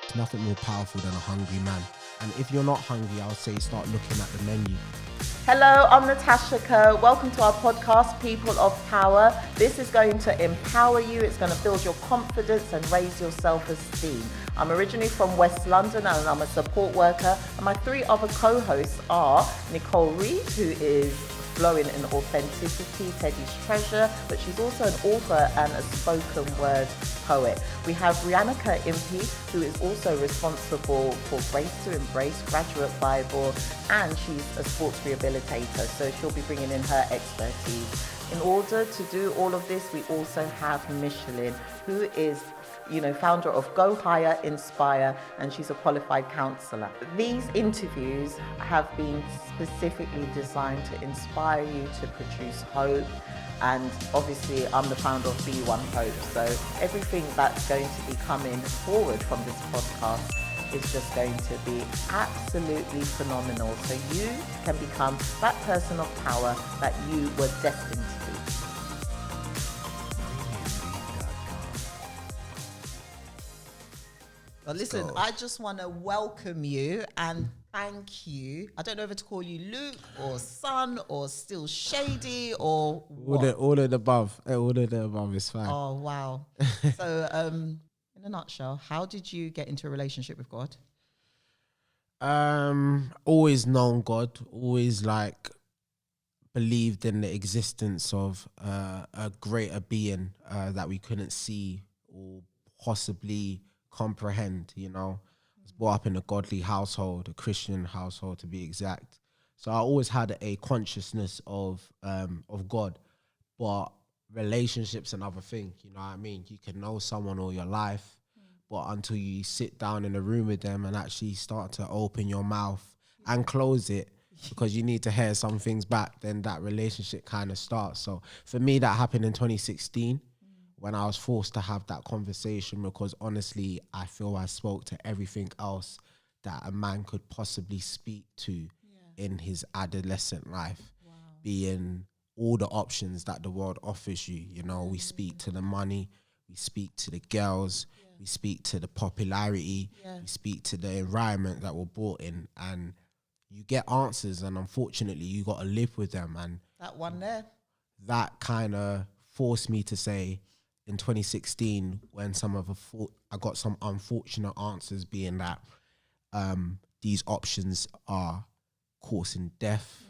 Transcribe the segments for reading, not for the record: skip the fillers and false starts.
There's nothing more powerful than a hungry man. And if you're not hungry, I would say start looking at the menu. Hello, I'm Natasha Kerr. Welcome to our podcast, People of Power. This is going to empower you. It's going to build your confidence and raise your self-esteem. I'm originally from West London and I'm a support worker. And my three other co-hosts are Nicole Reed, who is flowing in authenticity, Teddy's treasure, but she's also an author and a spoken word poet. We have Rihanna Impey, who is also responsible for Grace to Embrace, Graduate Bible, and she's a sports rehabilitator, so she'll be bringing in her expertise. In order to do all of this, we also have Michelin, who is founder of Go Higher Inspire, and she's a qualified counsellor. These interviews have been specifically designed to inspire you to produce hope, and obviously I'm the founder of B1 Hope, so everything that's going to be coming forward from this podcast is just going to be absolutely phenomenal, so you can become that person of power that you were destined to be. Well, listen, I just want to welcome you and thank you. I don't know whether to call you Luke or Son or Still Shadey or what. All of the above. All of the above is fine. Oh, wow. So, in a nutshell, how did you get into a relationship with God? Always known God. Always believed in the existence of a greater being that we couldn't see or possibly comprehend. I was brought up in a godly household, a Christian household to be exact. So I always had a consciousness of God, but relationships another thing. You know what I mean? You can know someone all your life, but until you sit down in a room with them and actually start to open your mouth and close it because you need to hear some things back, then that relationship kind of starts. So for me, that happened in 2016. When I was forced to have that conversation, because honestly, I feel I spoke to everything else that a man could possibly speak to in his adolescent life, being all the options that the world offers you. We speak to the money, we speak to the girls, we speak to the popularity, we speak to the environment that we're brought in, and you get answers, and unfortunately, you got to live with them. And That one there. That kind of forced me to say, in 2016, when I got some unfortunate answers, being that these options are causing death,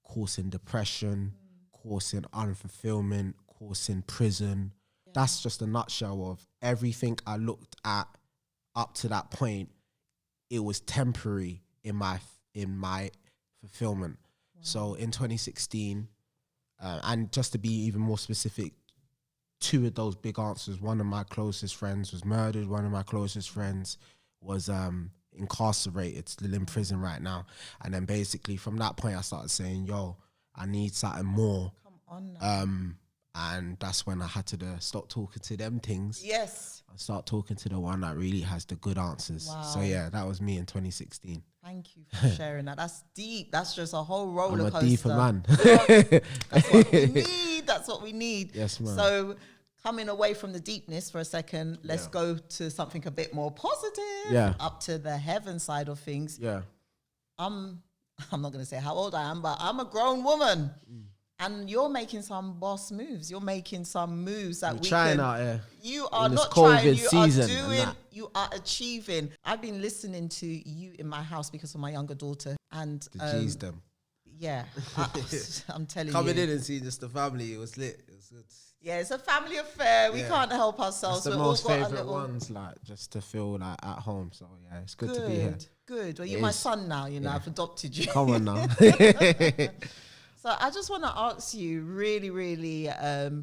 causing depression, causing unfulfillment, causing prison. That's just a nutshell of everything I looked at up to that point. It was temporary in my fulfillment. So in 2016, and just to be even more specific, two of those big answers. One of my closest friends was murdered. One of my closest friends was incarcerated, still in prison right now. And then basically from that point, I started saying, yo, I need something more. Come on now. And that's when I had to stop talking to them things. Yes. And start talking to the one that really has the good answers. Wow. So yeah, that was me in 2016. Thank you for sharing that. That's deep. That's just a whole roller coaster. I'm a deeper man. That's what we need. That's what we need. Yes, man. So coming away from the deepness for a second, let's go to something a bit more positive. Yeah. Up to the heaven side of things. Yeah. I'm not going to say how old I am, but I'm a grown woman. And you're making some boss moves. You're making some moves that out here. You are in not COVID trying. You season are doing. You are achieving. I've been listening to you in my house because of my younger daughter. And The G's them. yeah, I'm telling you. Coming in and seeing just the family, it was lit. It was good. Yeah, it's a family affair. We can't help ourselves. It's the most favourite ones, just to feel at home. So yeah, it's good to be here. Good. Well, you're my son now. I've adopted you. Come on now. So I just want to ask you really, really, how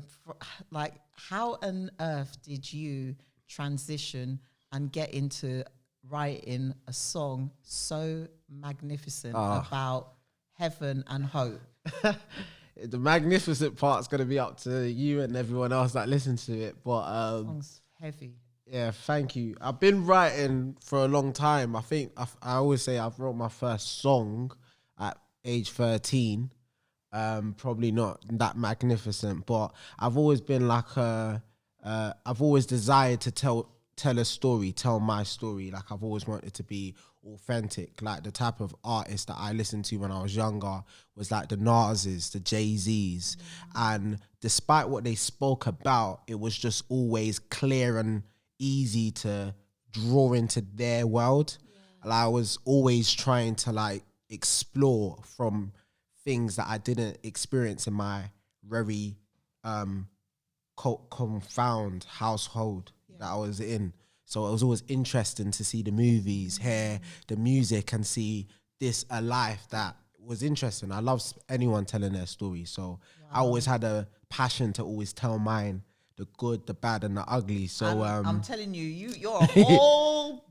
on earth did you transition and get into writing a song so magnificent about heaven and hope? The magnificent part's going to be up to you and everyone else that listens to it. But song's heavy. Yeah, thank you. I've been writing for a long time. I think I always say I've wrote my first song at age 13. Probably not that magnificent, but I've always been like a I've always desired to tell a story, tell my story. Like I've always wanted to be authentic. Like the type of artist that I listened to when I was younger was like the Nas's, the Jay-Z's. And despite what they spoke about, it was just always clear and easy to draw into their world. And I was always trying to like explore from things that I didn't experience in my very confound household that I was in. So it was always interesting to see the movies, hear the music, and see a life that was interesting. I love anyone telling their story. So I always had a passion to always tell mine, the good, the bad, and the ugly. So I'm telling you, you're a whole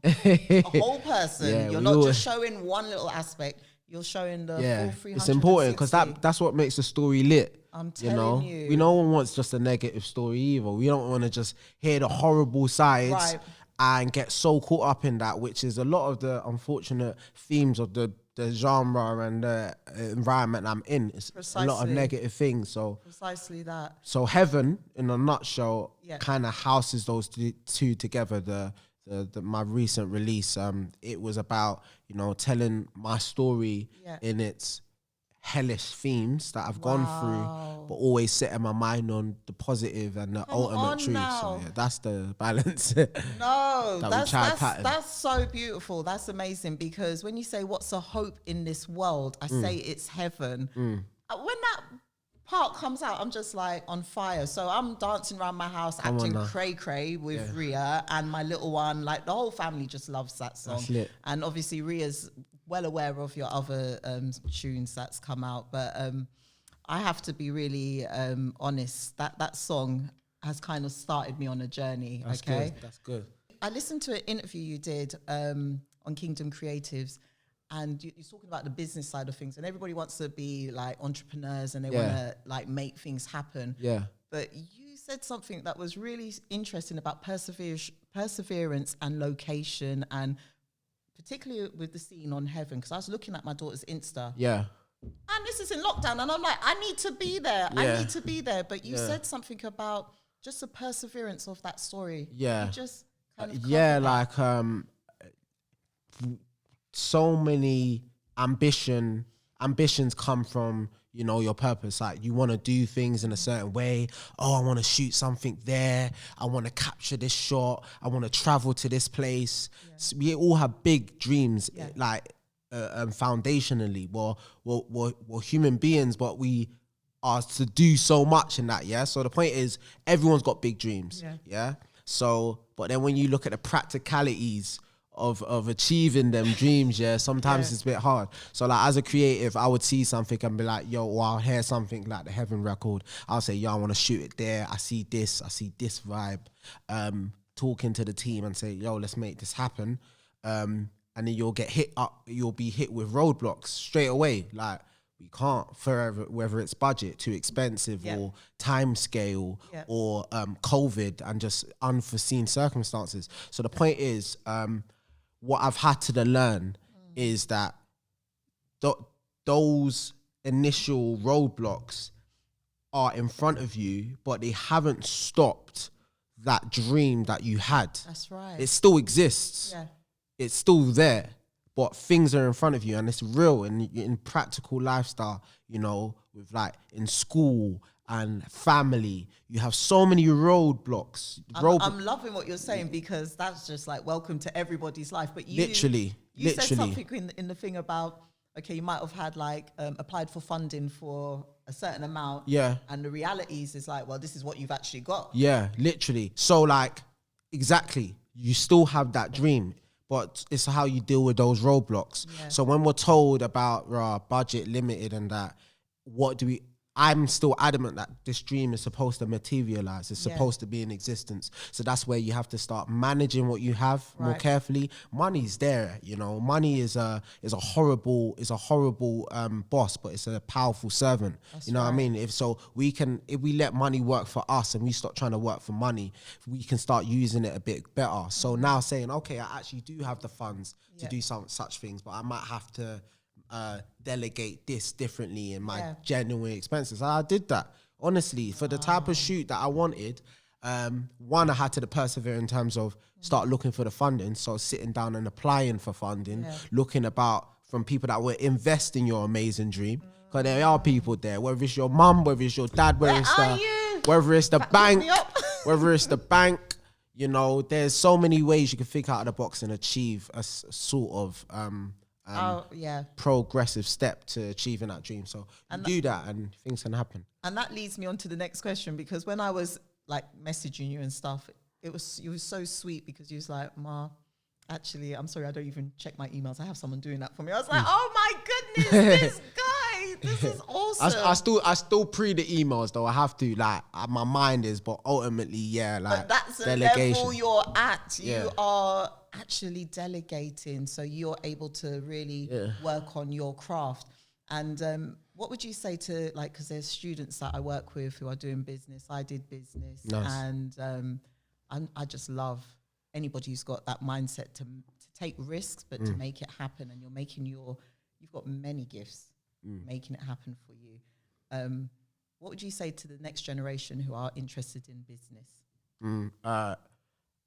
person. Yeah, you're not just showing one little aspect. You're showing the full 360. It's important because that's what makes the story lit. I'm telling you. No one wants just a negative story either. We don't want to just hear the horrible sides and get so caught up in that, which is a lot of the unfortunate themes of the genre and the environment I'm in. It's a lot of negative things. So precisely that. So Heaven, in a nutshell, kind of houses those two together. My recent release, it was about, telling my story in its hellish themes that I've gone through, but always setting my mind on the positive and the ultimate truth. Now. So that's the balance. No, that's so beautiful. That's amazing, because when you say what's a hope in this world, I say it's heaven. When that part comes out, I'm just like on fire. So I'm dancing around my house, acting cray-cray with Rhea and my little one. Like the whole family just loves that song. And obviously Rhea's well aware of your other tunes that's come out. But I have to be really honest, that song has kind of started me on a journey. That's good. That's good. I listened to an interview you did on Kingdom Creatives, and you're talking about the business side of things, and everybody wants to be like entrepreneurs and they want to like make things happen. Yeah. But you said something that was really interesting about perseverance and location, and particularly with the scene on Heaven, because I was looking at my daughter's Insta. Yeah. And this is in lockdown, and I'm like, I need to be there. I need to be there. But you said something about just the perseverance of that story. Yeah. You just kind of so many ambitions come from, your purpose. Like you want to do things in a certain way. Oh, I want to shoot something there. I want to capture this shot. I want to travel to this place. So we all have big dreams, like foundationally. We're human beings, but we are to do so much in that. Yeah. So the point is, everyone's got big dreams. Yeah. So, but then when you look at the practicalities of achieving them dreams, sometimes it's a bit hard. So like as a creative, I would see something and be like, yo, or I'll hear something like the Heaven record. I'll say, yo, I want to shoot it there. I see this vibe. Talking to the team and say, yo, let's make this happen. And then you'll be hit with roadblocks straight away. Like we can't forever, whether it's budget too expensive or time scale or COVID and just unforeseen circumstances. So the point is, what I've had to learn is that those initial roadblocks are in front of you, but they haven't stopped that dream that you had. That's right. It still exists. Yeah. It's still there, but things are in front of you, and it's real in practical lifestyle, with like in school and family. You have so many roadblocks. I'm loving what you're saying, because that's just like welcome to everybody's life. But you literally said something in the thing about, okay, you might have had like applied for funding for a certain amount. Yeah. And the realities is like, well, this is what you've actually got. Yeah, literally. So like, exactly. You still have that dream, but it's how you deal with those roadblocks. Yeah. So when we're told about budget limited and that, I'm still adamant that this dream is supposed to materialize. It's supposed to be in existence. So that's where you have to start managing what you have more carefully. Money's there, Money is a horrible boss, but it's a powerful servant. That's what I mean? If we let money work for us and we stop trying to work for money, we can start using it a bit better. So now saying, okay, I actually do have the funds to do such things, but I might have to delegate this differently in my genuine expenses. I did that honestly for the type of shoot that I wanted. one, I had to persevere in terms of start looking for the funding. So sitting down and applying for funding, looking about from people that will invest in your amazing dream. Because there are people there, whether it's your mum, whether it's your dad, whether it's the bank, whether it's the bank, you know, there's so many ways you can think out of the box and achieve a sort of progressive step to achieving that dream. So you do that and things can happen. And that leads me on to the next question, because when I was like messaging you and stuff, you were so sweet, because you was like, Ma, actually, I'm sorry, I don't even check my emails. I have someone doing that for me. I was like, oh my goodness, this guy, this is awesome. I still pre the emails though. I have to, like, my mind is, but ultimately, yeah, like, but that's delegation. The level you're at. You are actually delegating, so you're able to really work on your craft. And what would you say to, like, because there's students that I work with who are doing business. I did business, and I just love anybody who's got that mindset to take risks, but to make it happen. And you've got many gifts, making it happen for you. What would you say to the next generation who are interested in business?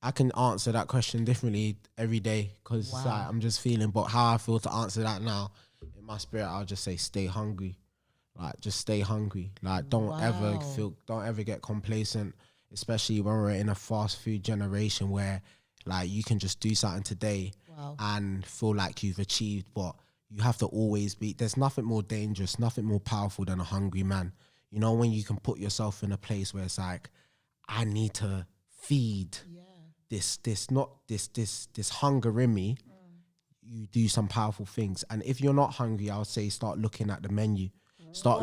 I can answer that question differently every day, because I'm just feeling, but how I feel to answer that now, in my spirit, I'll just say stay hungry. Like, just stay hungry. Like, don't ever get complacent, especially when we're in a fast food generation where, like, you can just do something today and feel like you've achieved, but you have to always be, there's nothing more dangerous, nothing more powerful than a hungry man. You know, when you can put yourself in a place where it's like, I need to feed this hunger in me, you do some powerful things. And if you're not hungry, I would say start looking at the menu. Start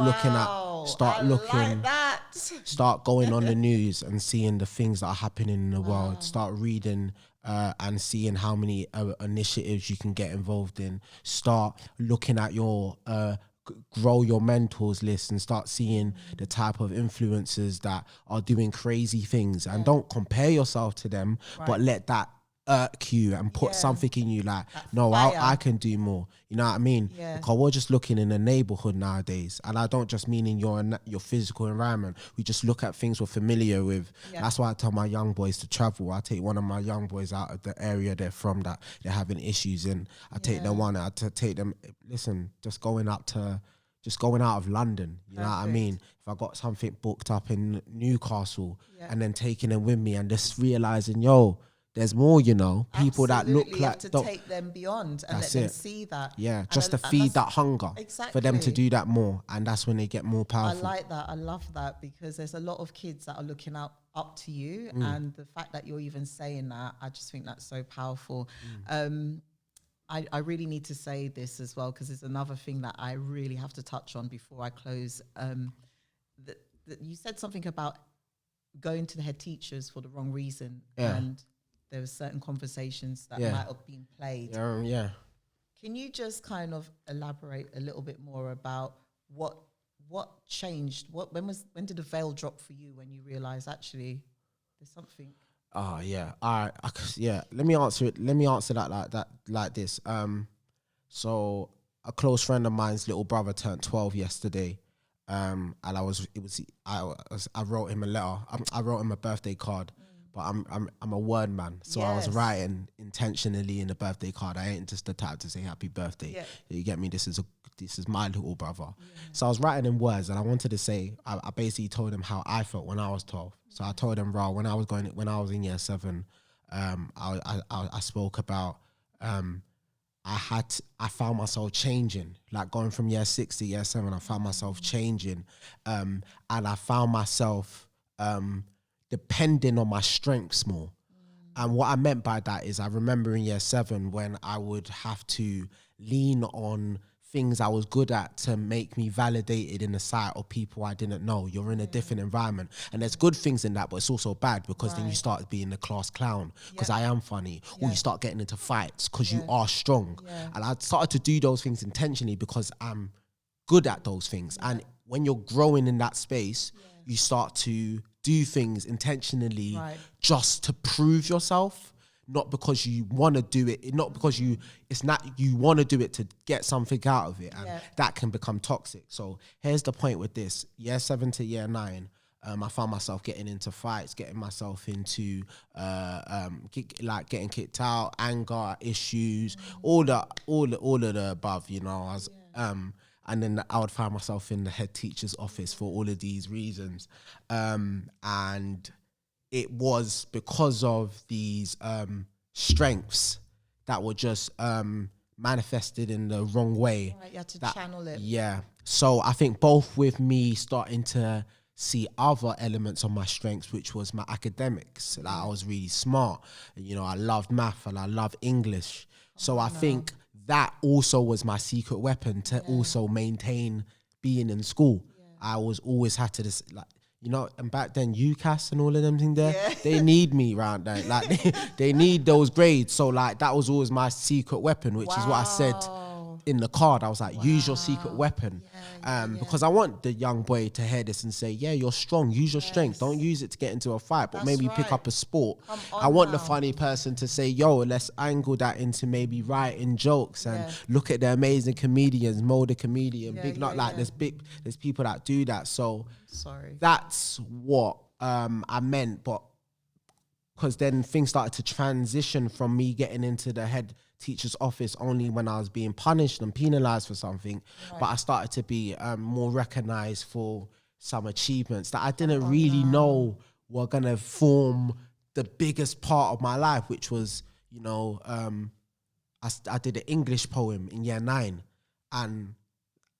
going on the news and seeing the things that are happening in the world. Start reading and seeing how many initiatives you can get involved in. Start looking at your grow your mentors list and start seeing the type of influencers that are doing crazy things, and don't compare yourself to them, but let that irk you and put something in you like, no, I can do more. You know what I mean? Because we're just looking in the neighborhood nowadays, and I don't just mean in your physical environment. We just look at things we're familiar with. That's why I tell my young boys to travel. I take one of my young boys out of the area they're from that they're having issues in. I take them one. I take them. Listen, just going out of London. You know what I mean? If I got something booked up in Newcastle, and then taking them with me and just realizing, yo, there's more, you know, people that look like... You have to take them beyond and let them see that. Yeah, just to feed that hunger for them to do that more. And that's when they get more powerful. I like that. I love that, because there's a lot of kids that are looking up to you. And the fact that you're even saying that, I just think that's so powerful. I really need to say this as well, because it's another thing that I really have to touch on before I close. That you said something about going to the head teachers for the wrong reason. And there were certain conversations that might have been played. Can you just kind of elaborate a little bit more about what changed? When did the veil drop for you when you realized actually there's something? Oh yeah, all right, Let me answer that like this. So a close friend of mine's little brother turned 12 yesterday. And I wrote him a letter. I wrote him a birthday card. But I'm a word man, so I was writing intentionally in the birthday card. I ain't just the type to say happy birthday. You get me? This is my little brother. So I was writing in words, and I wanted to say, I basically told him how I felt when I was 12. So I told him, raw, when I was in year 7, I spoke about I found myself changing, like going from year 6 to year 7. I found myself changing, and I found myself depending on my strengths more. And what I meant by that is, I remember in year 7 when I would have to lean on things I was good at to make me validated in the sight of people I didn't know. You're in a different environment, and there's good things in that, but it's also bad, because then you start being the class clown because I am funny, or you start getting into fights because you are strong. And I started to do those things intentionally because I'm good at those things. And when you're growing in that space, you start to do things intentionally just to prove yourself, not because you want to do it, not because you want to do it to get something out of it, and that can become toxic. So here's the point with this: year 7 to year 9, I found myself getting into fights, getting myself into getting kicked out, anger issues, all of the above. You know, I was and then I would find myself in the head teacher's office for all of these reasons, and it was because of these strengths that were just manifested in the wrong way. Right, you had to channel it. Yeah. So I think both with me starting to see other elements of my strengths, which was my academics. Like I was really smart. You know, I loved math and I loved English. So I think that also was my secret weapon to also maintain being in school. I was always had to this, like, you know, and back then UCAS and all of them things there, they need me around there. Like they need those grades. So like that was always my secret weapon, which is what I said in the card. I was like, use your secret weapon. Because I want the young boy to hear this and say, yeah, you're strong. Use your strength. Don't use it to get into a fight, but maybe pick up a sport. I want the funny person to say, yo, let's angle that into maybe writing jokes and look at the amazing comedians, Mo the comedian, there's people that do that. So that's what I meant, but because then things started to transition from me getting into the head teacher's office only when I was being punished and penalized for something, but I started to be more recognized for some achievements that I didn't really know were gonna form the biggest part of my life, which was, you know, I did an English poem in year 9, and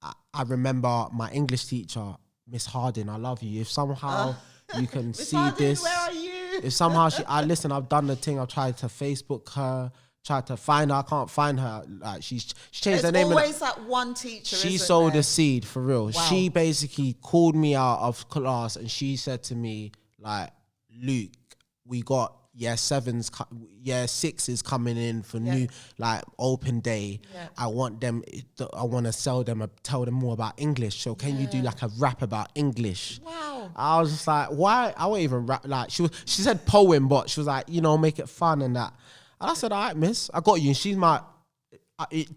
I remember my English teacher, Miss Harding, I love you. If somehow you can see Harding, this, where are you? If somehow listen, I've done the thing. I've tried to Facebook her, tried to find her. I can't find her. Like she changed her name. There's always that one teacher. She sowed a seed for real. Wow. She basically called me out of class and she said to me, like, Luke, we got year 6 is coming in for new, like, open day. I want to tell them more about English. So can you do like a rap about English? Wow. I was just like, why? I won't even rap. Like she said poem, but she was like, you know, make it fun and that. And I said, all right, miss, I got you. And she's my,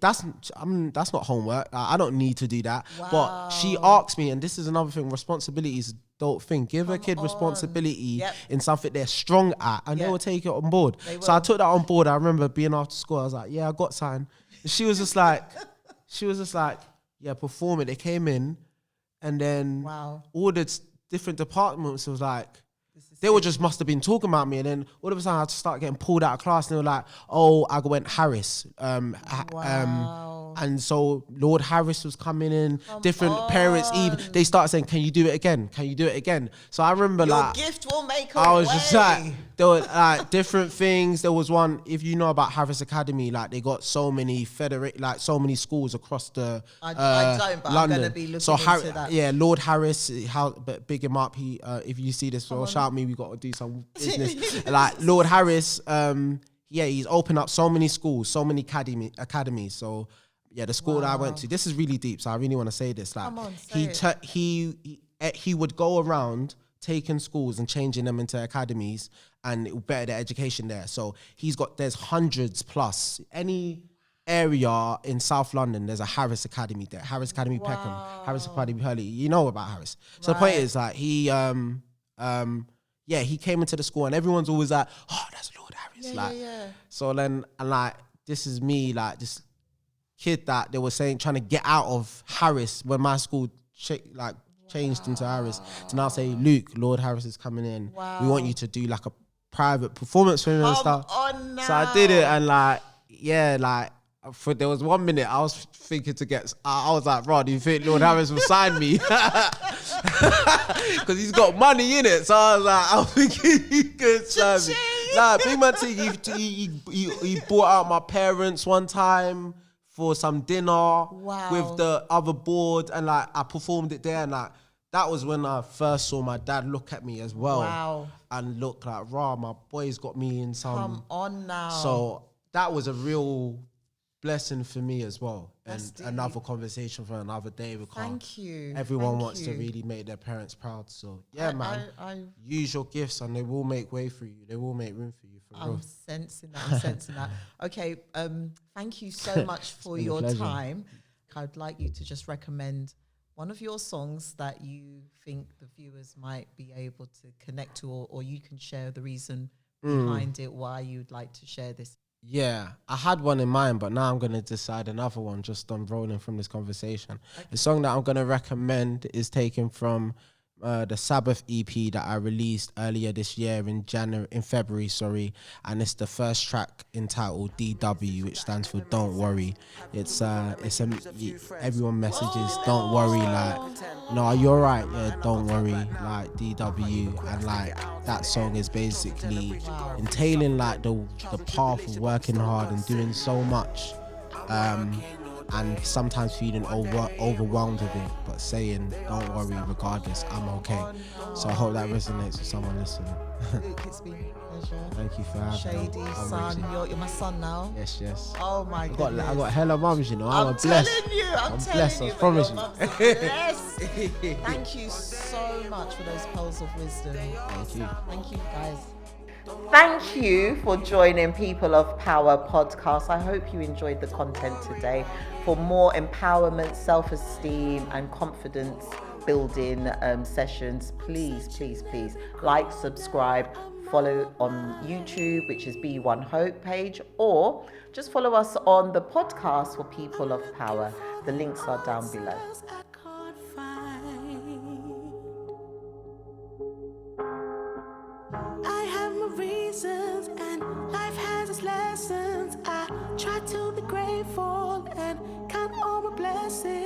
that's not homework. I don't need to do that. Wow. But she asked me, and this is another thing, responsibility is a dope thing. Give a kid responsibility in something they're strong at, and they will take it on board. So I took that on board. I remember being after school, I was like, yeah, I got something. And she was just like, yeah, perform it. They came in, and then all the different departments was like, they were just must have been talking about me, and then all of a sudden I just started getting pulled out of class, and they were like, "Oh, I went Harris," and so Lord Harris was coming in. Different parents, even they started saying, "Can you do it again? Can you do it again?" So I remember your gift will make a I was way. just like, there were like different things. There was one, if you know about Harris Academy, like they got so many so many schools across the I don't, but London. I'm gonna be looking into that. Yeah, Lord Harris, but big him up. He, if you see this, well, shout me. We got to do some business. Like Lord Harris, he's opened up so many schools, so many academies. So yeah, the school that I went to. This is really deep, so I really want to say this. Like he would go around taking schools and changing them into academies, and it will better their education there. So there's hundreds plus. Any area in South London, there's a Harris Academy there. Harris Academy Peckham, Harris Academy Hurley. You know about Harris. So the point is, like, he came into the school and everyone's always like, oh, that's Lord Harris. So then, and like, this is me, like, this kid that they were saying, trying to get out of Harris when my school changed into Harris, to now say, Luke, Lord Harris is coming in. We want you to do like a private performance for him and stuff. So I did it, and like, there was 1 minute I was thinking I was like, bro, do you think Lord Harris will sign me? Because he's got money in it. So I was thinking he could sign me. Like, big man thing, he brought out my parents one time for some dinner with the other board, and like I performed it there, and like that was when I first saw my dad look at me as well. And look like, rah, my boy's got me in some. Come on now. So that was a real blessing for me as well. And another conversation for another day, because everyone wants to really make their parents proud. So yeah, use your gifts and they will make way for you. They will make room for you. I'm sensing that. Okay, thank you so much for your time. I'd like you to just recommend one of your songs that you think the viewers might be able to connect to, or you can share the reason behind it, why you'd like to share this? Yeah, I had one in mind, but now I'm going to decide another one just on rolling from this conversation. Okay. The song that I'm going to recommend is taken from the Sabbath EP that I released earlier this year in February, and it's the first track entitled DW, which stands for Don't Worry. Everyone messages Don't Worry, like, no, you're right, yeah, don't worry, like DW, and like that song is basically entailing like the path of working hard and doing so much, and sometimes feeling overwhelmed with it, but saying don't worry, regardless, I'm okay. So I hope that resonates with someone listening. Luke, it's been a pleasure. Thank you for having me. Shady, son, you're my son now. Yes. Oh my goodness. I got hella mums, you know. I'm blessed. I'm blessed, I promise you. Thank you so much for those pearls of wisdom. Thank you, guys. Thank you for joining People of Power podcast. I hope you enjoyed the content today. For more empowerment, self-esteem and confidence building sessions, please like, subscribe, follow on YouTube, which is B1 Hope page, or just follow us on the podcast for People of Power. The links are down below. And life has its lessons. I try to be grateful and count all my blessings.